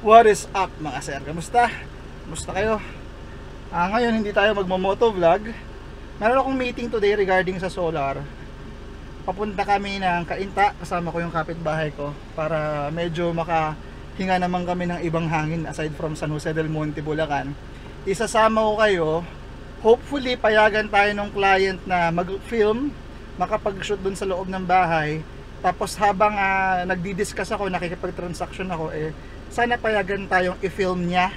What is up mga sir? Kamusta? Kamusta kayo? Ngayon hindi tayo magmo-moto vlog. Meron akong meeting today regarding sa solar. Papunta kami ng Cainta, kasama ko yung kapitbahay ko para medyo makahinga naman kami ng ibang hangin aside from San Jose del Monte, Bulacan. Isasama ko kayo. Hopefully payagan tayo ng client na mag-film, makapag-shoot dun sa loob ng bahay. Tapos habang nagdi-discuss ako, nakikipag-transaction ako, sana payagan tayong i-film niya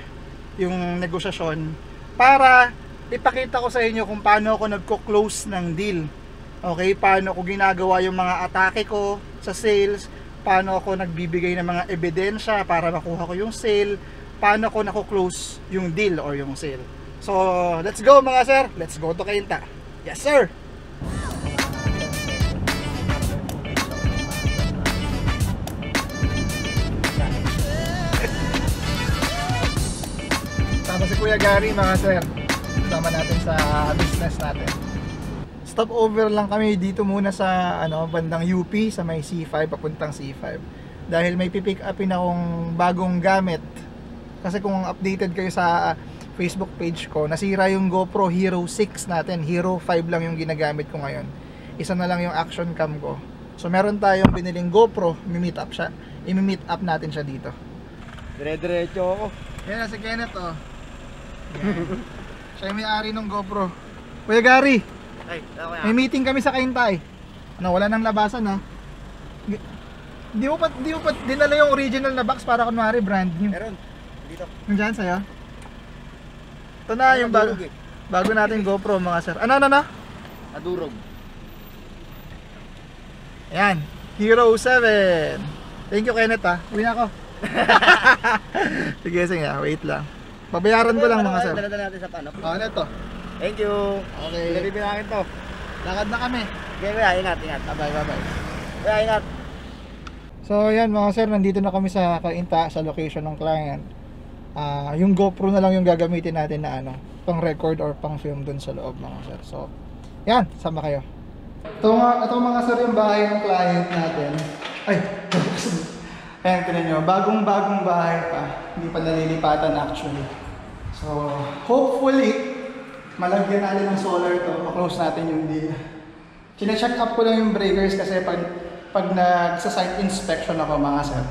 yung negosasyon para ipakita ko sa inyo kung paano ako nagko-close ng deal. Okay, paano ko ginagawa yung mga atake ko sa sales, paano ako nagbibigay ng mga ebidensya para makuha ko yung sale, paano ko nako-close yung deal or yung sale. So, let's go mga sir, let's go to Cainta. Yes sir! Si Kuya Gary mga sir, kasama natin sa business natin. Stop over lang kami dito muna sa bandang UP sa may C5 papuntang C5 dahil may pipick upin akong bagong gamit. Kasi kung updated kayo sa Facebook page ko, nasira yung GoPro Hero 6 natin. Hero 5 lang yung ginagamit ko ngayon. Isa na lang yung action cam ko. So meron tayong biniling GoPro, i-meet up natin siya dito. Dire-diretso ako. Yan na si Kenneth oh. Siya yung may-ari ng GoPro. Kuya Gary, may meeting kami sa Cainta wala nang labasan ha. Di mo pa dinala yung original na box para kunwari brand new. Meron, dito. Nandiyan sa'yo? Ito na yung bago nating GoPro mga sir. Ano? Nadurog. Ayan, Hero 7. Thank you Kenneth ha. Uwi na ako. Sige, wait lang. Babayaran ko lang mga sir. Dala natin sa paano. Ano ito? Thank you. Okay. Pinabibinakin to. Lakad na kami. Okay, kuya, ingat. Bye. Kuya, ingat. So yan mga sir, nandito na kami sa Cainta sa location ng client. Yung GoPro na lang yung gagamitin natin na pang record or pang film dun sa loob mga sir. So yan, sama kayo. Ito mga sir yung bahay ng client natin. Ay, ayan, tinan nyo, bagong bahay pa. Hindi pa nalilipatan actually. So, hopefully, malagyan natin ng solar to. Ma-close natin yung deal. Chine-check up ko lang yung breakers kasi pag nagsa-site inspection ako mga sir,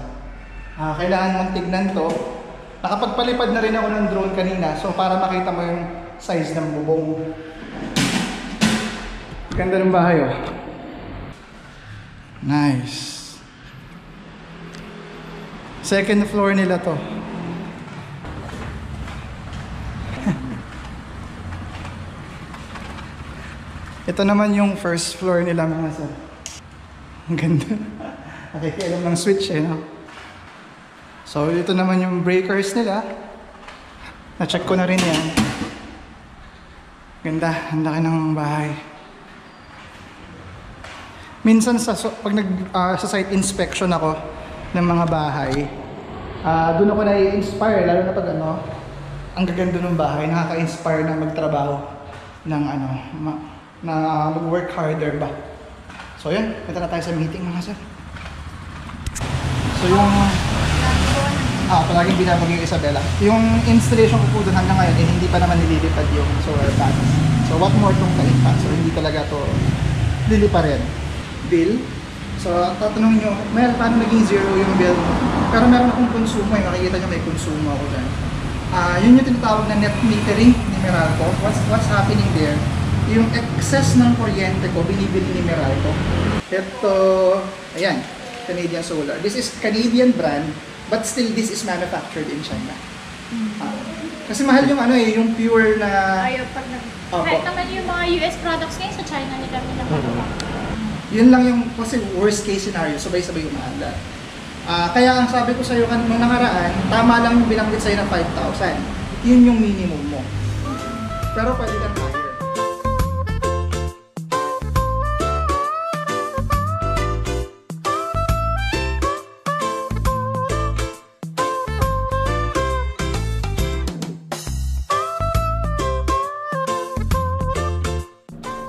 kailangan mong tignan to. Nakapagpalipad na rin ako ng drone kanina. So, para makita mo yung size ng bubong. Ganda ng bahay oh. Nice. Second floor nila to. Ito naman yung first floor nila mga sir. Ang ganda. Nakikialam ng switch no? So ito naman yung breakers nila. Na-check ko na rin yan. Ganda. Ang laki ng bahay. Minsan pag sa site inspection ako ng mga bahay, doon ako na-inspire, lalo na pag ang gaganda ng bahay, nakaka-inspire na magtrabaho ng na mag-work harder ba. So yan, punta na tayo sa meeting mga sir. So yung palaging binabagay yung Isabela, yung installation ko po doon hanggang ngayon hindi pa naman nililipad yung solar panels. So what more tong Cainta, so hindi talaga to liliparin. Bill. So, tatanungin nyo, paano naging zero yung bill? Pero meron akong konsumo makikita nyo may konsumo ako dyan. Yun yung tinatawag na net metering ni Meralco. What's happening there? Yung excess ng kuryente ko, binibili ni Meralco. Ito, ayan, Canadian Solar. This is Canadian brand, but still this is manufactured in China. Kasi mahal yung yung pure na... Kahit naman yung mga US products ngayon sa China nila pinapagawa. Yun lang yung kasi worst case scenario, sabay-sabay umaanda. Kaya ang sabi ko sa iyo nung nakaraan, tama lang yung binanggit sa'yo ng 5,000. Yun yung minimum mo. Pero pwede kang higher.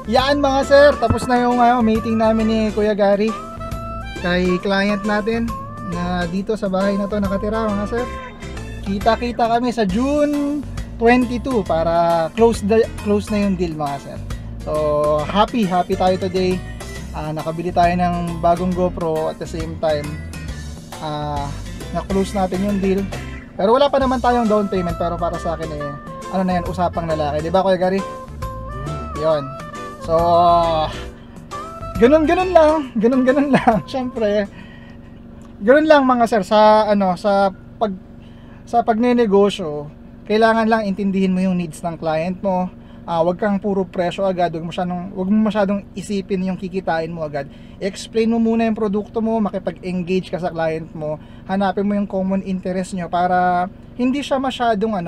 Yan mga sir, tapos na yung meeting namin ni Kuya Gary kay client natin na dito sa bahay na to nakatira mga sir. Kita-kita kami sa June 22 para close na yung deal mga sir. So happy tayo today. Nakabili tayo ng bagong GoPro at the same time na-close natin yung deal. Pero wala pa naman tayong down payment, pero para sa akin ano na yan, usapang lalaki. Di ba Kuya Gary? Yun. So, ganun lang. Siyempre, ganun lang mga sir sa pagnenegosyo, kailangan lang intindihin mo yung needs ng client mo. Wag kang puro presyo agad, wag mo masyadong isipin yung kikitain mo agad. Explain mo muna yung produkto mo, makipag-engage ka sa client mo, hanapin mo yung common interest nyo para hindi siya masyadong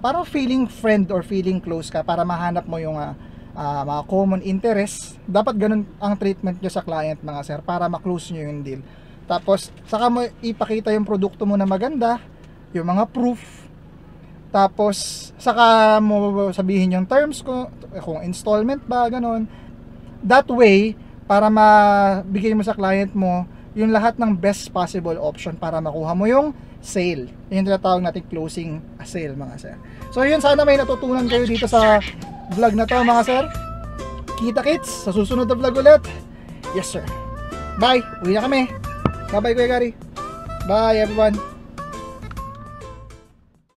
para feeling friend or feeling close ka, para mahanap mo yung mga common interest. Dapat ganun ang treatment nyo sa client mga sir, para ma-close nyo yung deal. Tapos saka mo ipakita yung produkto mo na maganda, yung mga proof. Tapos saka mo sabihin yung terms kung installment ba, ganun. That way, para mabigay mo sa client mo yung lahat ng best possible option para makuha mo yung sale. Yung tinatawag natin closing a sale mga sir. So yun, sana may natutunan kayo dito sa vlog na to mga sir. Kita kits sa susunod na vlog ulit. Yes sir. Bye. Uwi na kami. Bye bye Kuya Gary. Bye everyone.